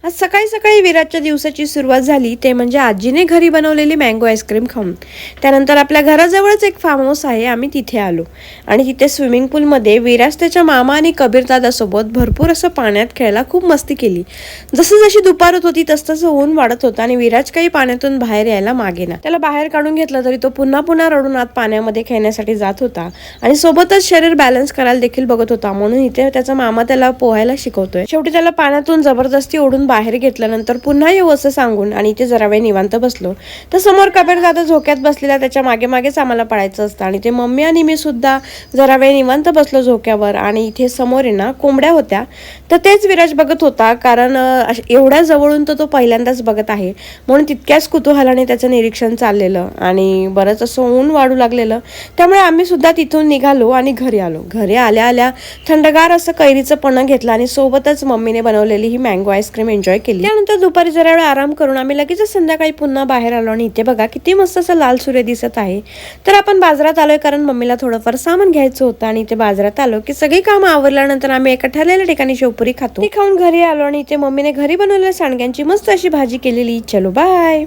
आज सकाळी सकाळी विराजच्या दिवसाची सुरुवात झाली ते म्हणजे आजीने घरी बनवलेली मँगो आईस्क्रीम खाऊन. त्यानंतर आपल्या घराजवळच एक फार्म हाऊस आहे, आम्ही तिथे आलो आणि तिथे स्विमिंग पूलमध्ये विराज त्याच्या मामा आणि कबीर दादासोबत भरपूर असं पाण्यात खेळायला खूप मस्ती केली. जसं जशी दुपार होत होती तसं ऊन वाढत होता आणि विराज काही पाण्यातून बाहेर यायला मागे ना. त्याला बाहेर काढून घेतलं तरी तो पुन्हा पुन्हा रडून आत पाण्यामध्ये खेळण्यासाठी जात होता आणि सोबतच शरीर बॅलन्स करायला देखील बघत होता. म्हणून इथे त्याचा मामा त्याला पोहायला शिकवतोय. शेवटी त्याला पाण्यातून जबरदस्ती ओढून बाहेर घेतल्यानंतर पुन्हा येऊ असं सांगून आणि इथे जरा वेळ निवांत बसलो तर समोर कबीर दादा झोक्यात बसलेला, त्याच्या मागे मागेच आम्हाला पळायचं असतं आणि ते मम्मी आणि मी सुद्धा जरा वेळ निवांत बसलो झोक्यावर. आणि इथे समोर आहे ना कोंबड्या होत्या, तर तेच विराज बघत होता कारण एवढ्या जवळून तो पहिल्यांदाच बघत आहे, म्हणून तितक्याच कुतूहलाने त्याचं निरीक्षण चाललेलं. आणि बरंच असं ऊन वाढू लागलेलं, त्यामुळे आम्ही सुद्धा तिथून निघालो आणि घरी आलो. घरी आल्या आल्या थंडगार असं कैरीचं पन्ह घेतलं आणि सोबतच मम्मीने बनवलेली ही मँगो आईस्क्रीम एन्जॉय केली. त्यानंतर दुपारी जरा वेळ आराम करून आम्ही लगेच संध्याकाळी पुन्हा बाहेर आलो आणि इथे बघा किती मस्त असं लाल सूर्य दिसत आहे. तर आपण बाजारात आलोय कारण मम्मीला थोडंफार सामान घ्यायचं होतं आणि इथे बाजारात आलो की सगळी कामं आवरल्यानंतर आम्ही एका ठरलेल्या ठिकाणी शेवपुरी खातो. ती खाऊन घरी आलो आणि इथे मम्मीने घरी बनवलेल्या सांडग्यांची मस्त अशी भाजी केलेली. चलो बाय.